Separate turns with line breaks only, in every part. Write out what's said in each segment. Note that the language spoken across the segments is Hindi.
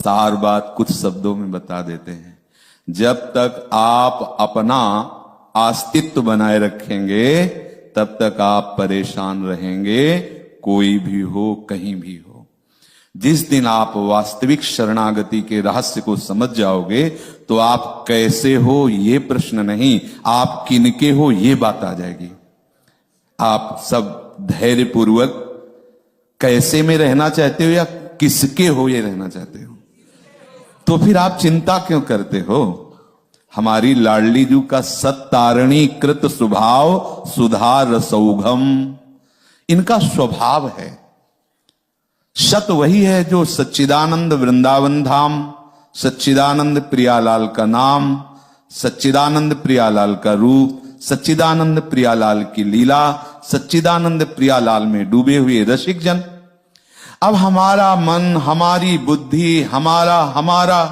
सार बात कुछ शब्दों में बता देते हैं। जब तक आप अपना अस्तित्व बनाए रखेंगे तब तक आप परेशान रहेंगे, कोई भी हो कहीं भी हो। जिस दिन आप वास्तविक शरणागति के रहस्य को समझ जाओगे तो आप कैसे हो ये प्रश्न नहीं, आप किनके हो ये बात आ जाएगी। आप सब धैर्यपूर्वक कैसे में रहना चाहते हो या किसके हो ये रहना चाहते हो, तो फिर आप चिंता क्यों करते हो। हमारी लाडली जू का सत्तारणी कृत स्वभाव सुधा रसौघम, इनका स्वभाव है। सत वही है जो सच्चिदानंद वृंदावन धाम, सच्चिदानंद प्रियालाल का नाम, सच्चिदानंद प्रियालाल का रूप, सच्चिदानंद प्रियालाल की लीला, सच्चिदानंद प्रियालाल में डूबे हुए रसिक जन। अब हमारा मन, हमारी बुद्धि, हमारा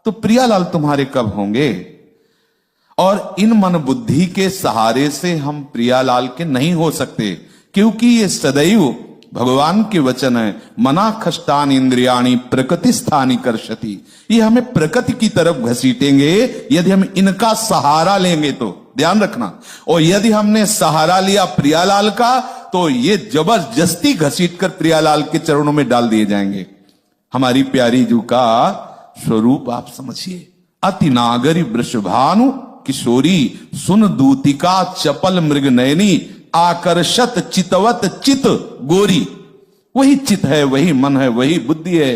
तो प्रियालाल तुम्हारे कब होंगे। और इन मन बुद्धि के सहारे से हम प्रियालाल के नहीं हो सकते, क्योंकि ये सदैव भगवान के वचन है, मना खष्टान इंद्रियाणी प्रकृति स्थानी कर्षति। ये हमें प्रकृति की तरफ घसीटेंगे यदि हम इनका सहारा लेंगे तो, ध्यान रखना। और यदि हमने सहारा लिया प्रियालाल का तो ये जबरदस्ती घसीट कर प्रियालाल के चरणों में डाल दिए जाएंगे। हमारी प्यारी जू का स्वरूप आप समझिए। अति नागरी वृषभानु किशोरी सुन दूतिका चपल मृग नयनी आकर्षत चितवत चित गोरी। वही चित है, वही मन है, वही बुद्धि है।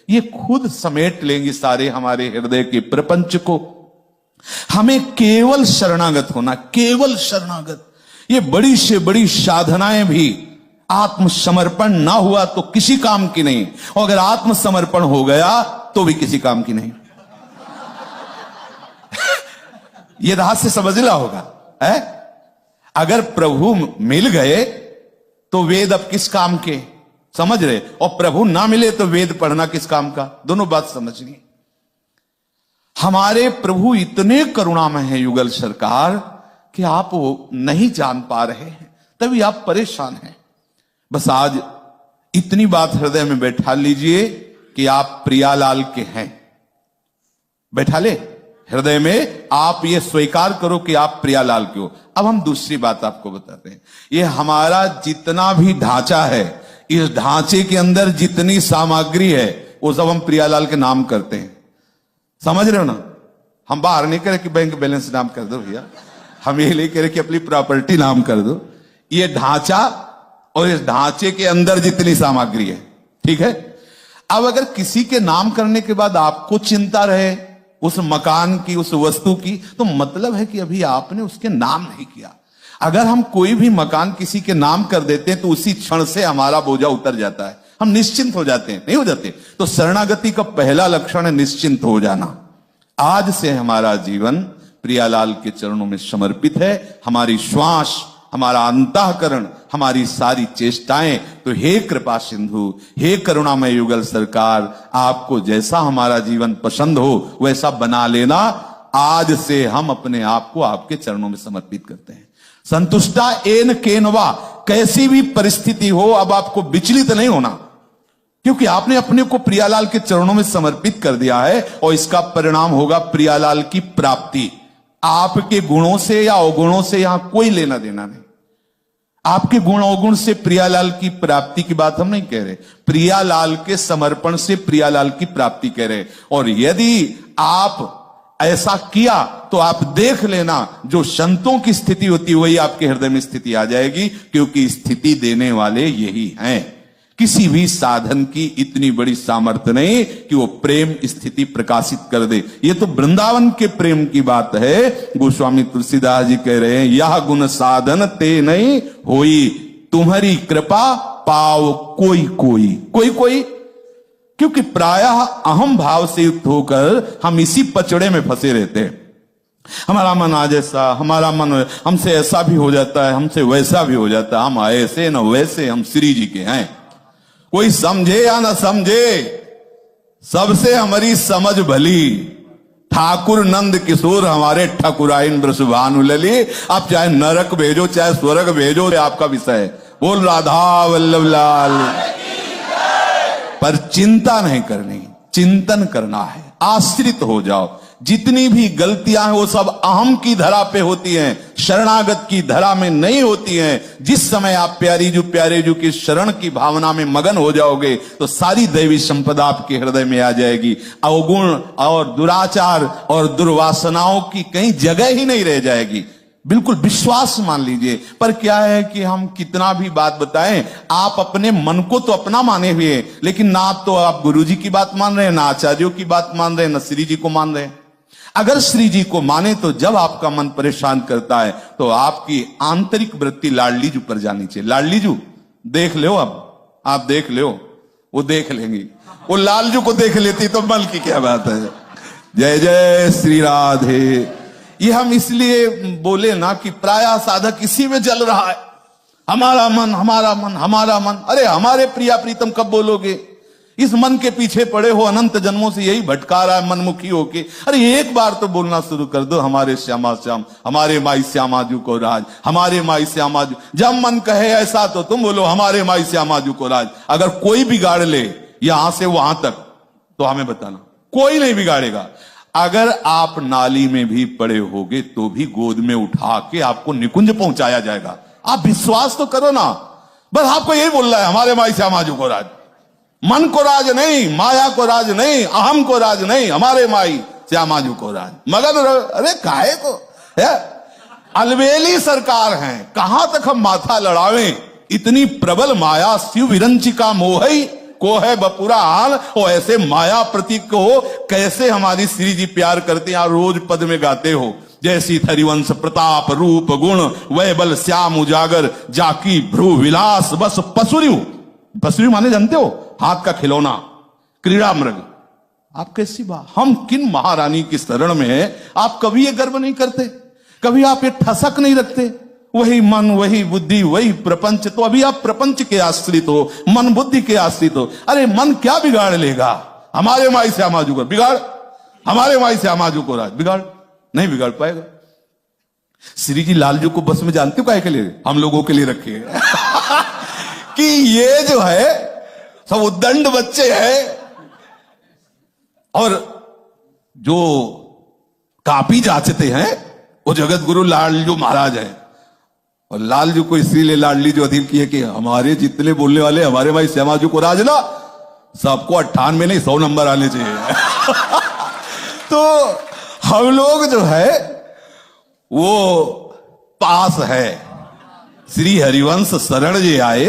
ये खुद समेट लेंगी सारे हमारे हृदय के प्रपंच को। हमें केवल शरणागत होना, केवल शरणागत। ये बड़ी से बड़ी साधनाएं भी आत्मसमर्पण ना हुआ तो किसी काम की नहीं, और अगर आत्मसमर्पण हो गया तो भी किसी काम की नहीं। ये रहस्य समझना होगा है? अगर प्रभु मिल गए तो वेद अब किस काम के, समझ रहे, और प्रभु ना मिले तो वेद पढ़ना किस काम का, दोनों बात समझनी। हमारे प्रभु इतने करुणामय हैं युगल सरकार कि आप वो नहीं जान पा रहे हैं, तभी आप परेशान हैं। बस आज इतनी बात हृदय में बैठा लीजिए कि आप प्रियालाल के हैं। बैठा ले हृदय में, आप ये स्वीकार करो कि आप प्रियालाल के हो। अब हम दूसरी बात आपको बताते हैं। ये हमारा जितना भी ढांचा है, इस ढांचे के अंदर जितनी सामग्री है वो सब हम प्रियालाल के नाम करते हैं। समझ रहे हो ना? हम बाहर नहीं करे कि बैंक बैलेंस नाम कर दो भैया, हम ये नहीं करे कि अपनी प्रॉपर्टी नाम कर दो। ये ढांचा और इस ढांचे के अंदर जितनी सामग्री है, ठीक है। अब अगर किसी के नाम करने के बाद आपको चिंता रहे उस मकान की, उस वस्तु की, तो मतलब है कि अभी आपने उसके नाम नहीं किया। अगर हम कोई भी मकान किसी के नाम कर देते हैं तो उसी क्षण से हमारा बोझा उतर जाता है, हम निश्चिंत हो जाते हैं, नहीं हो जाते। तो शरणागति का पहला लक्षण है निश्चिंत हो जाना। आज से हमारा जीवन प्रियालाल के चरणों में समर्पित है। हमारी श्वास, हमारा अंतःकरण, हमारी सारी चेष्टाएं, तो हे कृपा सिंधु, हे करुणामय युगल सरकार, आपको जैसा हमारा जीवन पसंद हो वैसा बना लेना। आज से हम अपने आप को आपके चरणों में समर्पित करते हैं। संतुष्टा एन केनवा, कैसी भी परिस्थिति हो अब आपको विचलित नहीं होना, क्योंकि आपने अपने को प्रियालाल के चरणों में समर्पित कर दिया है। और इसका परिणाम होगा प्रियालाल की प्राप्ति। आपके गुणों से या अवगुणों से यहां कोई लेना देना नहीं। आपके गुण अवगुण से प्रियालाल की प्राप्ति की बात हम नहीं कह रहे, प्रियालाल के समर्पण से प्रियालाल की प्राप्ति कह रहे। और यदि आप ऐसा किया तो आप देख लेना, जो संतों की स्थिति होती है वही आपके हृदय में स्थिति आ जाएगी, क्योंकि स्थिति देने वाले यही हैं। किसी भी साधन की इतनी बड़ी सामर्थ्य नहीं कि वो प्रेम स्थिति प्रकाशित कर दे। ये तो वृंदावन के प्रेम की बात है। गोस्वामी तुलसीदास जी कह रहे हैं, यह गुण साधन ते नहीं होई, तुम्हारी कृपा पाव कोई कोई, कोई कोई। क्योंकि प्रायः अहम भाव से युक्त होकर हम इसी पचड़े में फंसे रहते हैं। हमारा मन आज ऐसा, हमारा मन हमसे ऐसा भी हो जाता है, हमसे वैसा भी हो जाता है, हम ऐसे न वैसे, हम श्री जी के हैं। कोई समझे या ना समझे, सबसे हमारी समझ भली। ठाकुर नंद किशोर हमारे ठकुराइन वृषभानु लली। आप चाहे नरक भेजो चाहे स्वर्ग भेजो, आपका विषय। बोल राधा वल्लभ लाल। पर चिंता नहीं करनी, चिंतन करना है, आश्रित हो जाओ। जितनी भी गलतियां हैं वो सब अहम की धरा पे होती हैं, शरणागत की धरा में नहीं होती हैं। जिस समय आप प्यारे जू की शरण की भावना में मगन हो जाओगे तो सारी दैवी संपदा आपके हृदय में आ जाएगी। अवगुण और दुराचार और दुर्वासनाओं की कहीं जगह ही नहीं रह जाएगी। बिल्कुल विश्वास मान लीजिए। पर क्या है कि हम कितना भी बात बताएं, आप अपने मन को तो अपना माने हुए हैं, लेकिन ना तो आप गुरुजी की बात मान रहे हैं, ना आचार्यों की बात मान रहे हैं, ना श्री जी को मान रहे हैं। अगर श्री जी को माने तो जब आपका मन परेशान करता है तो आपकी आंतरिक वृत्ति लाडली जू पर जानी चाहिए। लाडली जू देख लो, अब आप देख लो, वो देख लेंगी। वो लालजू को देख लेती तो मन की क्या बात है। जय जय श्री राधे। ये हम इसलिए बोले ना कि प्राय साधक इसी में जल रहा है, हमारा मन हमारा मन हमारा मन। अरे हमारे प्रिया प्रीतम कब बोलोगे? इस मन के पीछे पड़े हो, अनंत जन्मों से यही भटका रहा है मनमुखी होके। अरे एक बार तो बोलना शुरू कर दो, हमारे श्यामा श्याम, हमारे माई श्यामाजू को राज, हमारे माई श्यामाजू। जब मन कहे ऐसा तो तुम बोलो हमारे माई श्यामाजू को राज। अगर कोई बिगाड़ ले यहां से वहां तक तो हमें बताना, कोई नहीं बिगाड़ेगा। अगर आप नाली में भी पड़े होगे तो भी गोद में उठा के आपको निकुंज पहुंचाया जाएगा। आप विश्वास तो करो ना। बस आपको यही बोल रहा है हमारे माई श्यामाजू को राज। मन को राज नहीं, माया को राज नहीं, अहम को राज नहीं, हमारे माई श्यामाजू को राज। मगन अरे काहे को है? अलवेली सरकार है, कहां तक हम माथा लड़ावें? इतनी प्रबल माया शिव विरंचिका मोहई को है बपुरा हाल। और ऐसे माया प्रतीक को कैसे हमारी श्री जी प्यार करते हैं, रोज पद में गाते हो। जैसी हरिवंश प्रताप रूप गुण वैबल श्याम उजागर जाकी भ्रू विलास बस पसुरियू। पसुरी माने जानते हो? हाथ का खिलौना, क्रीड़ा मृग। आप कैसी बात, हम किन महारानी की शरण में है? आप कभी ये गर्व नहीं करते, कभी आप ये ठसक नहीं रखते? वही मन वही बुद्धि वही प्रपंच। तो अभी आप प्रपंच के आश्रित हो, मन बुद्धि के आश्रित हो। अरे मन क्या बिगाड़ लेगा? हमारे माई श्यामाजू को बिगाड़, हमारे माई श्यामाजू को राज बिगाड़, नहीं बिगाड़ पाएगा। श्री जी लालजू को बस में जानते हो काहे के लिए? हम लोगों के लिए रखे हैं कि ये जो है सब उद्दंड बच्चे हैं और जो कापी जांचते हैं वो जगत गुरु लालजू महाराज है। और लालजू को इसीलिए लाडली जो अधिक की है कि हमारे जितने बोलने वाले हमारे भाई श्यामाजू को राज ना, सबको 98 नहीं 100 नंबर आने चाहिए तो हम लोग जो है वो पास है। श्री हरिवंश शरण जे आए,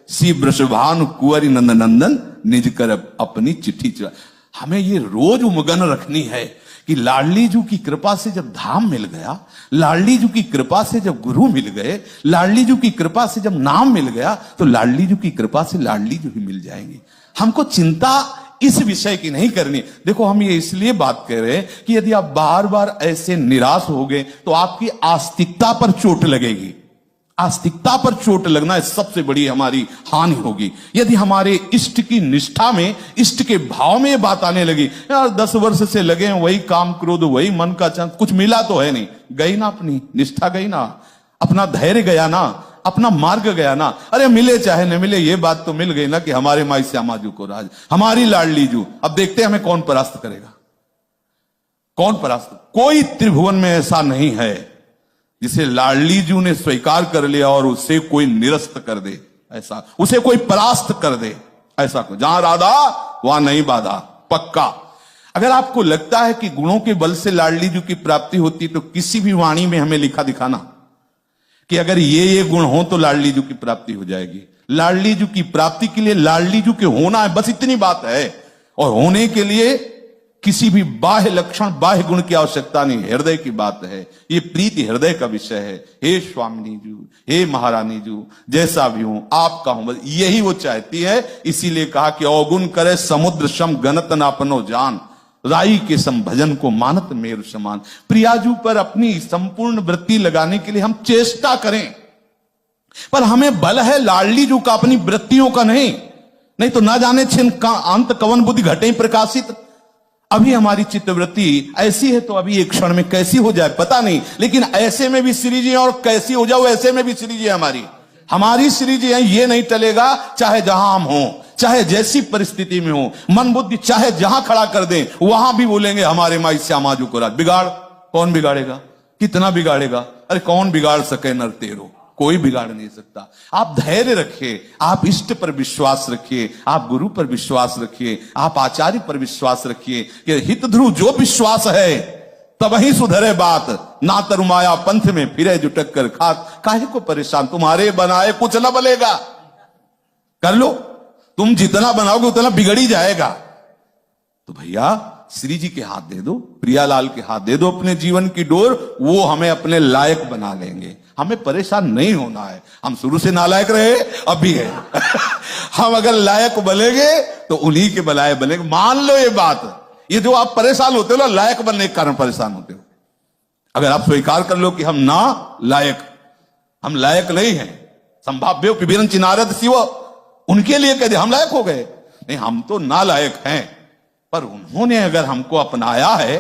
श्री वृषभानु कुंवरी नंदन निज कर अपनी चिट्ठी चला। हमें ये रोज उमगन रखनी है कि लाडली जू की कृपा से जब धाम मिल गया, लाडली जू की कृपा से जब गुरु मिल गए, लाडली जू की कृपा से जब नाम मिल गया, तो लाडली जू की कृपा से लाडली जू ही मिल जाएंगे। हमको चिंता इस विषय की नहीं करनी। देखो हम ये इसलिए बात कर रहे हैं कि यदि आप बार बार ऐसे निराश हो गए तो आपकी आस्तिकता पर चोट लगेगी। आस्तिकता पर चोट लगना सबसे बड़ी हमारी हानि होगी। यदि हमारे इष्ट की निष्ठा में, इष्ट के भाव में बात आने लगी, यार 10 वर्ष से लगे हैं वही काम क्रोध वही मन का चंद, कुछ मिला तो है नहीं, गई ना अपनी निष्ठा, गई ना अपना धैर्य, गया ना अपना मार्ग, गया ना। अरे मिले चाहे न मिले ये बात तो मिल गई ना कि हमारे माई श्यामाजू को राज, हमारी लाडली जू। अब देखते हैं हमें कौन परास्त करेगा, कौन परास्त। कोई त्रिभुवन में ऐसा नहीं है जिसे लाडली जू ने स्वीकार कर लिया और उसे कोई निरस्त कर दे, ऐसा उसे कोई परास्त कर दे, ऐसा को जहां राधा वहां नहीं बाधा, पक्का। अगर आपको लगता है कि गुणों के बल से लाडली जू की प्राप्ति होती तो किसी भी वाणी में हमें लिखा दिखाना कि अगर ये गुण हो तो लाडली जू की प्राप्ति हो जाएगी। लाडली जू की प्राप्ति के लिए लाडली जू के होना है, बस इतनी बात है। और होने के लिए किसी भी बाह्य लक्षण बाह्य गुण की आवश्यकता नहीं, हृदय की बात है। ये प्रीति हृदय का विषय है। हे स्वामिनी जू, हे महारानी जू, जैसा भी हूं आपका हूं, बस यही वो चाहती है। इसीलिए कहा कि अवगुण करे समुद्र सम गणत नापनो जान, राई के सम भजन को मानत मेरु समान। प्रियाजू पर अपनी संपूर्ण वृत्ति लगाने के लिए हम चेष्टा करें, पर हमें बल है लाडली जू का, अपनी वृत्तियों का नहीं तो ना जाने छिन का अंत कवन बुद्धि घटे प्रकाशित। अभी हमारी चित्तवृत्ति ऐसी है तो अभी एक क्षण में कैसी हो जाए पता नहीं, लेकिन ऐसे में भी श्री जी और कैसी हो जाओ ऐसे में भी श्री जी हमारी श्री जी है। ये नहीं टलेगा चाहे जहां हम हों, चाहे जैसी परिस्थिति में हो, मन बुद्धि चाहे जहां खड़ा कर दें, वहां भी बोलेंगे हमारे माई श्यामा जो को राज। बिगाड़ कौन बिगाड़ेगा, कितना बिगाड़ेगा? अरे कौन बिगाड़ सके नर तेरो, कोई बिगाड़ नहीं सकता। आप धैर्य रखिए, आप इष्ट पर विश्वास रखिए, आप गुरु पर विश्वास रखिए, आप आचार्य पर विश्वास रखिए कि हित ध्रुव जो विश्वास है तब ही सुधरे बात, ना तरुमाया पंथ में फिरे जुटक कर खात। काहे को परेशान, तुम्हारे बनाए कुछ न बलेगा, कर लो, तुम जितना बनाओगे उतना बिगड़ ही जाएगा। तो भैया श्री जी के हाथ दे दो, प्रियालाल के हाथ दे दो अपने जीवन की डोर, वो हमें अपने लायक बना लेंगे। हमें परेशान नहीं होना है, हम शुरू से नालायक रहे, अब भी है हम अगर लायक बनेंगे तो उन्हीं के बलाए बनेंगे। मान लो ये बात, ये जो आप परेशान होते हो ना, लायक बनने के कारण परेशान होते हो। अगर आप स्वीकार कर लो कि हम ना लायक, हम लायक नहीं हैं, संभाव्य पिबीरन चिनारद शिव, उनके लिए कह दे हम लायक हो गए, नहीं हम तो ना लायक हैं। पर उन्होंने अगर हमको अपनाया है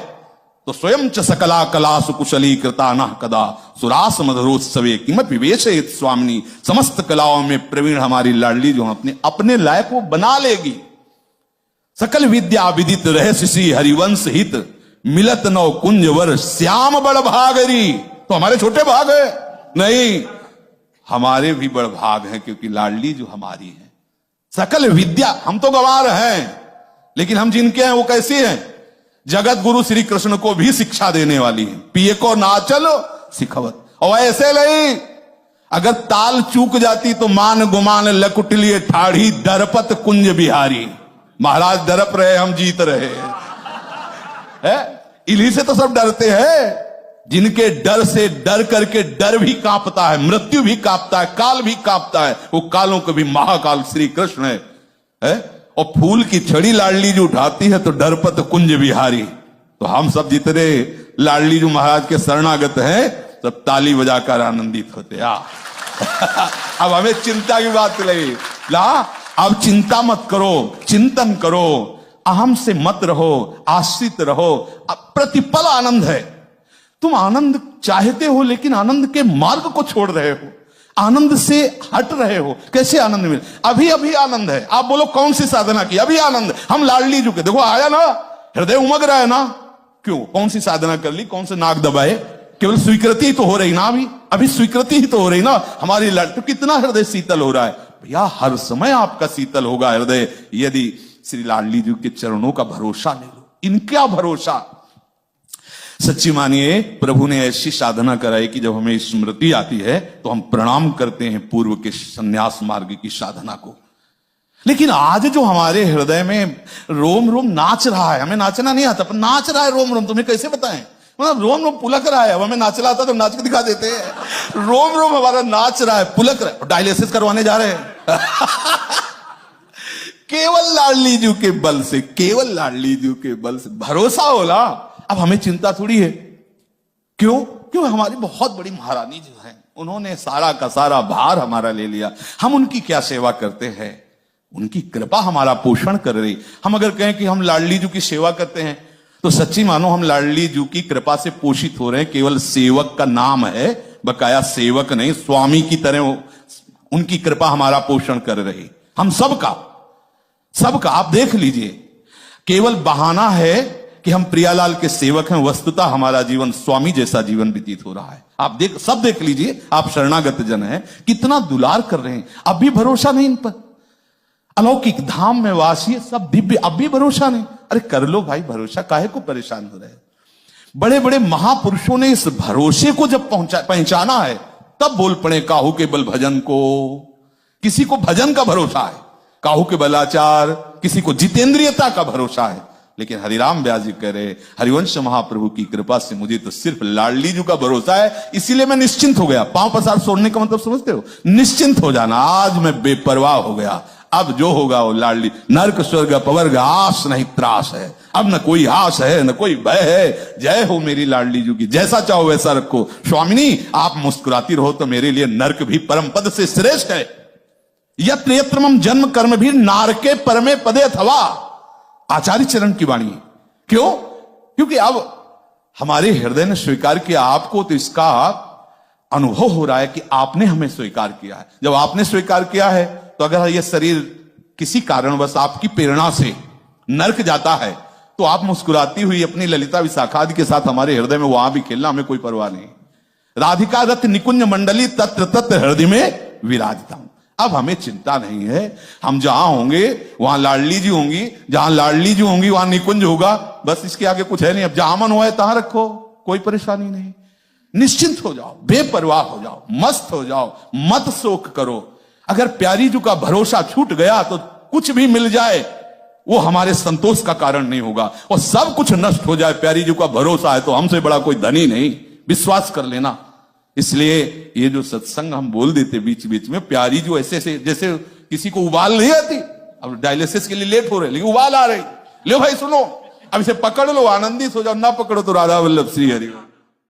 तो स्वयं च सकला कला सुकुशली कृता न कदा सुरास मधुरोत्सवे किमत विवेश स्वामिनी। समस्त कलाओं में प्रवीण हमारी लाडली जो अपने अपने लायक वो बना लेगी। सकल विद्या विदित रहे शिशी हरिवंश हित मिलत नौ कुंज वर श्याम बड़ भागरी। तो हमारे छोटे भाग है नहीं, हमारे भी बड़ भाग हैं, क्योंकि लाडली जो हमारी है। सकल विद्या, हम तो गंवार हैं, लेकिन हम जिनके हैं वो कैसी हैं? जगत गुरु श्री कृष्ण को भी शिक्षा देने वाली है, पिए को नाचल सिखवत। और ऐसे नहीं, अगर ताल चूक जाती तो मान गुमान लकुटलिए ठाढ़ी दरपत कुंज बिहारी। महाराज दरप रहे, हम जीत रहे है। इन्हीं से तो सब डरते हैं, जिनके डर से डर करके डर भी कांपता है, मृत्यु भी कांपता है, काल भी कांपता है। वो कालों के भी महाकाल श्री कृष्ण है? और फूल की छड़ी लाडली जो उठाती है तो डरपत कुंज बिहारी। तो हम सब जितने लाडली जो महाराज के शरणागत हैं सब ताली बजाकर आनंदित होते। अब हमें चिंता की बात नहीं ला, अब चिंता मत करो, चिंतन करो, अहम से मत रहो, आश्रित रहो। अब प्रतिपल आनंद है। तुम आनंद चाहते हो लेकिन आनंद के मार्ग को छोड़ रहे हो, आनंद से हट रहे हो। कैसे आनंद मिले? अभी अभी आनंद है। आप बोलो कौन सी साधना की? अभी आनंद। हम लाडली झुके, देखो आया ना, हृदय उमग रहा है ना। क्यों? कौन सी साधना कर ली, कौन से नाक दबाए? केवल स्वीकृति ही तो हो रही ना, अभी स्वीकृति ही तो हो रही ना हमारी लाड। तो कितना हृदय शीतल हो रहा है भैया। हर समय आपका शीतल होगा हृदय यदि श्री लाडली जी के चरणों का भरोसा ले लो। इनका भरोसा सच्ची मानिए, प्रभु ने ऐसी साधना कराई कि जब हमें स्मृति आती है तो हम प्रणाम करते हैं पूर्व के संन्यास मार्ग की साधना को। लेकिन आज जो हमारे हृदय में रोम रोम नाच रहा है, हमें नाचना नहीं आता पर नाच रहा है रोम रोम, तुम्हें कैसे बताएं? मतलब रोम रोम पुलक रहा है। हमें नाचना आता तो नाच के दिखा देते हैं। रोम रोम हमारा नाच रहा है, पुलक रहा है। डायलिसिस करवाने जा रहे हैं केवल लाडली जी के बल से, केवल लाडली जी के बल से भरोसा होला। अब हमें चिंता थोड़ी है। क्यों? क्यों? हमारी बहुत बड़ी महारानी जो है, उन्होंने सारा का सारा भार हमारा ले लिया। हम उनकी क्या सेवा करते हैं? उनकी कृपा हमारा पोषण कर रही। हम अगर कहें कि हम लाडली जी की सेवा करते हैं तो सच्ची मानो हम लाडली जी की कृपा से पोषित हो रहे हैं। केवल सेवक का नाम है, बकाया सेवक नहीं, स्वामी की तरह उनकी कृपा हमारा पोषण कर रही। हम सबका आप देख लीजिए, केवल बहाना है कि हम प्रियालाल के सेवक हैं, वस्तुतः हमारा जीवन स्वामी जैसा जीवन व्यतीत हो रहा है। आप देख लीजिए, आप शरणागत जन हैं, कितना दुलार कर रहे हैं। अब भी भरोसा नहीं इन पर। अलौकिक धाम में वासी सब दिव्य, अब भी भरोसा नहीं। अरे कर लो भाई भरोसा, काहे को परेशान हो रहे हैं? बड़े बड़े महापुरुषों ने इस भरोसे को जब पहचाना है तब बोल पड़े काहू के बल भजन को। किसी को भजन का भरोसा है, काहू के बलाचार, किसी को जितेंद्रियता का भरोसा है। लेकिन हरिराम व्यास जी कह रहे, हरिवंश महाप्रभु की कृपा से मुझे तो सिर्फ लाडली जी का भरोसा है, इसीलिए मैं निश्चिंत हो गया। पांव पसार छोड़ने का मतलब समझते हो? निश्चिंत हो जाना। आज मैं बेपरवाह हो गया। अब जो होगा वो लाडली। नर्क स्वर्ग अपवर्ग आस नहीं त्रास है। अब न कोई आस है न कोई भय है। जय हो मेरी लाडली जी की। जैसा चाहो वैसा रखो स्वामिनी। आप मुस्कुराती रहो तो मेरे लिए नर्क भी परम पद से श्रेष्ठ है। यत्र यत्र मम जन्म कर्म भी नारके परमे पदे अथवा। आचार्य चरण की वाणी। क्यों? क्योंकि अब हमारे हृदय ने स्वीकार किया आपको, तो इसका अनुभव हो रहा है कि आपने हमें स्वीकार किया है। जब आपने स्वीकार किया है तो अगर यह शरीर किसी कारणवश आपकी प्रेरणा से नरक जाता है तो आप मुस्कुराती हुई अपनी ललिता विशाखादि के साथ हमारे हृदय में वहां भी खेलना, हमें कोई परवाह नहीं। राधिका रथ निकुंज मंडली तत्र तत्र हृदय में विराजता हूं। अब हमें चिंता नहीं है, हम जहां होंगे वहां लाडली जी होंगी, जहां लाडली जी होंगी वहां निकुंज होगा, बस इसके आगे कुछ है नहीं। अब जहां मन हुआ है तहां रखो, कोई परेशानी नहीं। निश्चिंत हो जाओ, बेपरवाह हो जाओ, मस्त हो जाओ, मत शोक करो। अगर प्यारी जी का भरोसा छूट गया तो कुछ भी मिल जाए वो हमारे संतोष का कारण नहीं होगा, और सब कुछ नष्ट हो जाए, प्यारी जी का भरोसा है तो हमसे बड़ा कोई धनी नहीं, विश्वास कर लेना। इसलिए ये जो सत्संग हम बोल देते बीच बीच में, प्यारी जो ऐसे से जैसे किसी को उबाल नहीं आती, अब डायलिसिस के लिए लेट हो रहे लेकिन उबाल आ रही, लो भाई सुनो, अब इसे पकड़ लो, आनंदित हो जाओ, ना पकड़ो तो राधा वल्लभ श्री हरि।